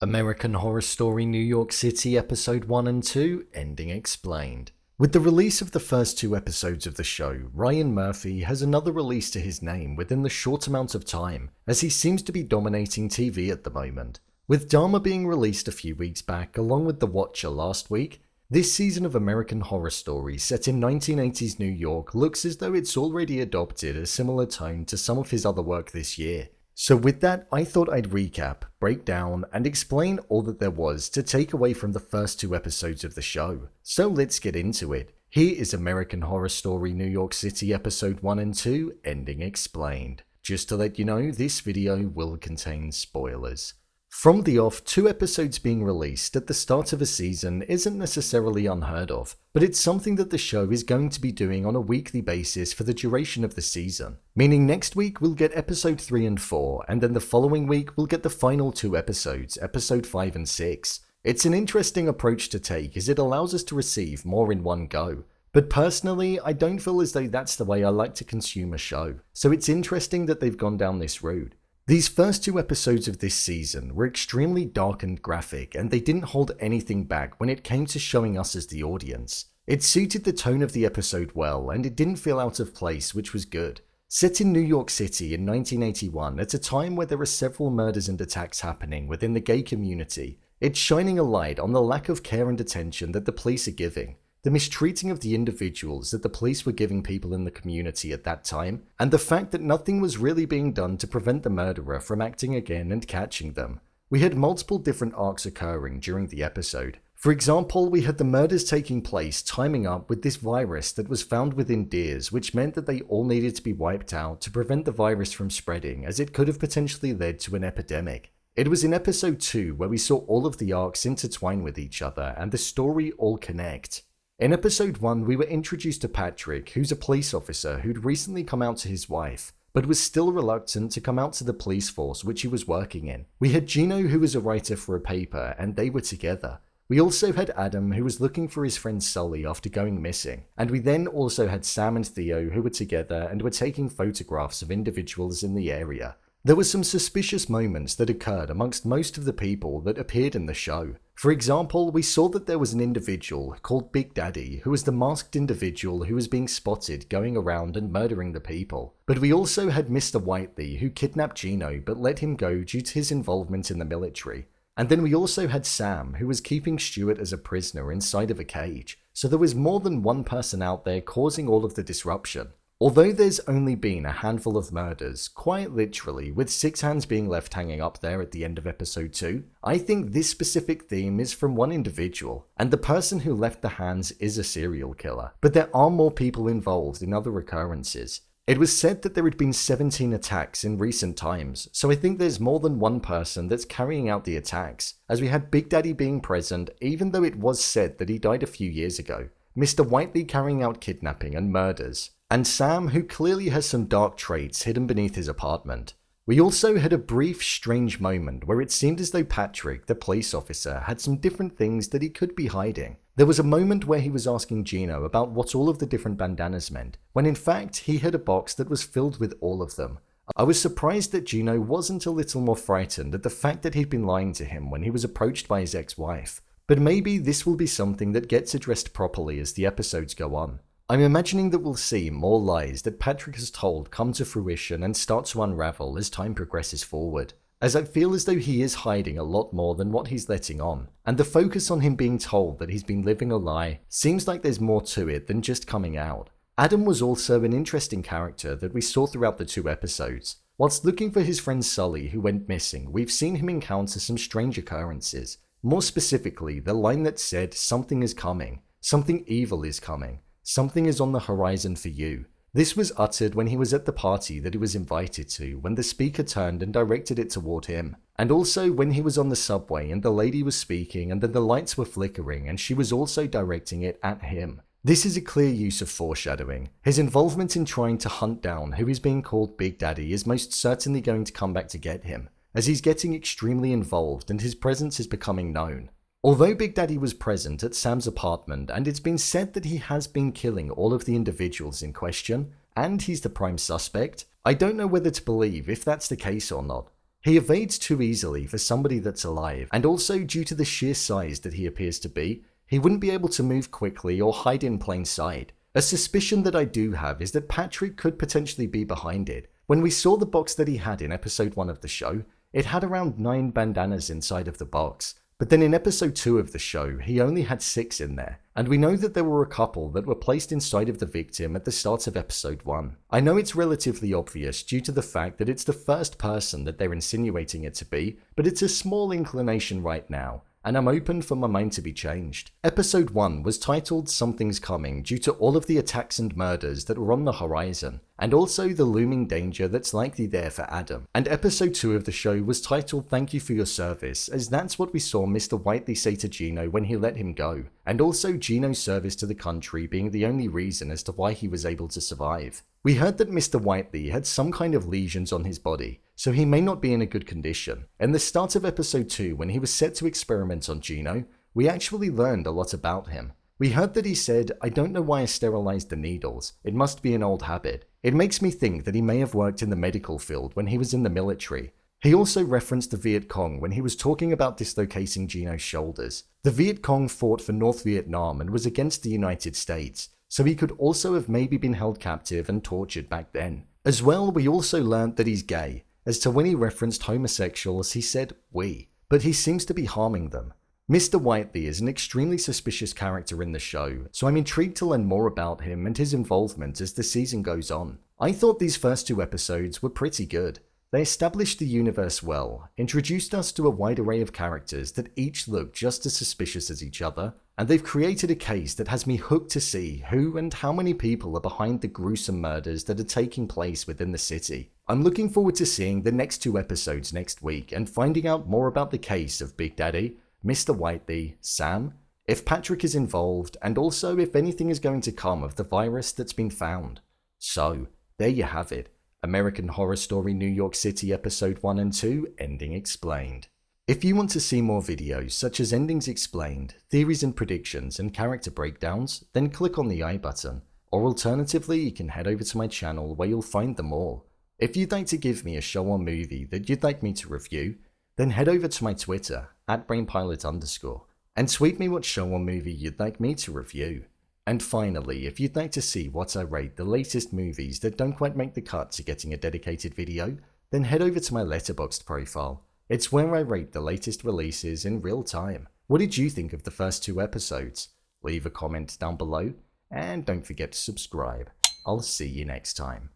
American Horror Story New York City Episode 1 and 2, Ending Explained. With the release of the first two episodes of the show, Ryan Murphy has another release to his name within the short amount of time, as he seems to be dominating TV at the moment. With Dharma being released a few weeks back along with The Watcher last week, this season of American Horror Story set in 1980s New York looks as though it's already adopted a similar tone to some of his other work this year. So with that, I thought I'd recap, break down, and explain all that there was to take away from the first two episodes of the show. So let's get into it. Here is American Horror Story New York City Episode 1 and 2, Ending Explained. Just to let you know, this video will contain spoilers. From the off, two episodes being released at the start of a season isn't necessarily unheard of, but it's something that the show is going to be doing on a weekly basis for the duration of the season. Meaning next week we'll get episode 3 and 4, and then the following week we'll get the final two episodes, episode 5 and 6. It's an interesting approach to take as it allows us to receive more in one go. But personally, I don't feel as though that's the way I like to consume a show, so it's interesting that they've gone down this route. These first two episodes of this season were extremely dark and graphic, and they didn't hold anything back when it came to showing us as the audience. It suited the tone of the episode well, and it didn't feel out of place, which was good. Set in New York City in 1981, at a time where there are several murders and attacks happening within the gay community, it's shining a light on the lack of care and attention that the police are giving, the mistreating of the individuals that the police were giving people in the community at that time, and the fact that nothing was really being done to prevent the murderer from acting again and catching them. We had multiple different arcs occurring during the episode. For example, we had the murders taking place timing up with this virus that was found within deers, which meant that they all needed to be wiped out to prevent the virus from spreading, as it could have potentially led to an epidemic. It was in episode 2 where we saw all of the arcs intertwine with each other and the story all connect. In episode 1, we were introduced to Patrick, who's a police officer who'd recently come out to his wife, but was still reluctant to come out to the police force which he was working in. We had Gino, who was a writer for a paper, and they were together. We also had Adam, who was looking for his friend Sully after going missing, and we then also had Sam and Theo, who were together and were taking photographs of individuals in the area. There were some suspicious moments that occurred amongst most of the people that appeared in the show. For example, we saw that there was an individual called Big Daddy who was the masked individual who was being spotted going around and murdering the people. But we also had Mr. Whiteley who kidnapped Gino but let him go due to his involvement in the military. And then we also had Sam who was keeping Stuart as a prisoner inside of a cage. So there was more than one person out there causing all of the disruption. Although there's only been a handful of murders, quite literally, with 6 hands being left hanging up there at the end of episode 2, I think this specific theme is from one individual, and the person who left the hands is a serial killer. But there are more people involved in other occurrences. It was said that there had been 17 attacks in recent times, so I think there's more than one person that's carrying out the attacks, as we had Big Daddy being present even though it was said that he died a few years ago, Mr. Whiteley carrying out kidnapping and murders, and Sam, who clearly has some dark traits hidden beneath his apartment. We also had a brief, strange moment where it seemed as though Patrick, the police officer, had some different things that he could be hiding. There was a moment where he was asking Gino about what all of the different bandanas meant, when in fact he had a box that was filled with all of them. I was surprised that Gino wasn't a little more frightened at the fact that he'd been lying to him when he was approached by his ex-wife. But maybe this will be something that gets addressed properly as the episodes go on. I'm imagining that we'll see more lies that Patrick has told come to fruition and start to unravel as time progresses forward, as I feel as though he is hiding a lot more than what he's letting on, and the focus on him being told that he's been living a lie seems like there's more to it than just coming out. Adam was also an interesting character that we saw throughout the two episodes. Whilst looking for his friend Sully who went missing, we've seen him encounter some strange occurrences. More specifically, the line that said, "Something is coming, something evil is coming. Something is on the horizon for you." This was uttered when he was at the party that he was invited to, when the speaker turned and directed it toward him. And also when he was on the subway and the lady was speaking and then the lights were flickering and she was also directing it at him. This is a clear use of foreshadowing. His involvement in trying to hunt down who is being called Big Daddy is most certainly going to come back to get him, as he's getting extremely involved and his presence is becoming known. Although Big Daddy was present at Sam's apartment and it's been said that he has been killing all of the individuals in question, and he's the prime suspect, I don't know whether to believe if that's the case or not. He evades too easily for somebody that's alive, and also due to the sheer size that he appears to be, he wouldn't be able to move quickly or hide in plain sight. A suspicion that I do have is that Patrick could potentially be behind it. When we saw the box that he had in episode 1 of the show, it had around 9 bandanas inside of the box. But then in episode 2 of the show, he only had 6 in there, and we know that there were a couple that were placed inside of the victim at the start of episode 1. I know it's relatively obvious due to the fact that it's the first person that they're insinuating it to be, but it's a small inclination right now, and I'm open for my mind to be changed. Episode 1 was titled Something's Coming due to all of the attacks and murders that were on the horizon, and also the looming danger that's likely there for Adam. And episode 2 of the show was titled Thank You for Your Service, as that's what we saw Mr. Whiteley say to Gino when he let him go, and also Gino's service to the country being the only reason as to why he was able to survive. We heard that Mr. Whiteley had some kind of lesions on his body, so he may not be in a good condition. In the start of episode 2, when he was set to experiment on Gino, we actually learned a lot about him. We heard that he said, "I don't know why I sterilized the needles. It must be an old habit." It makes me think that he may have worked in the medical field when he was in the military. He also referenced the Viet Cong when he was talking about dislocating Gino's shoulders. The Viet Cong fought for North Vietnam and was against the United States, so he could also have maybe been held captive and tortured back then. As well, we also learnt that he's gay. As to when he referenced homosexuals, he said "we," but he seems to be harming them. Mr. Whiteley is an extremely suspicious character in the show, so I'm intrigued to learn more about him and his involvement as the season goes on. I thought these first 2 episodes were pretty good. They established the universe well, introduced us to a wide array of characters that each look just as suspicious as each other, and they've created a case that has me hooked to see who and how many people are behind the gruesome murders that are taking place within the city. I'm looking forward to seeing the next 2 episodes next week and finding out more about the case of Big Daddy, Mr. Whiteley, Sam, if Patrick is involved, and also if anything is going to come of the virus that's been found. So, there you have it. American Horror Story New York City Episode 1 and 2, Ending Explained. If you want to see more videos such as Endings Explained, Theories and Predictions, and Character Breakdowns, then click on the I button. Or alternatively, you can head over to my channel where you'll find them all. If you'd like to give me a show or movie that you'd like me to review, then head over to my Twitter, @brainpilot_, and tweet me what show or movie you'd like me to review. And finally, if you'd like to see what I rate the latest movies that don't quite make the cut to getting a dedicated video, then head over to my Letterboxd profile. It's where I rate the latest releases in real time. What did you think of the first 2 episodes? Leave a comment down below, and don't forget to subscribe. I'll see you next time.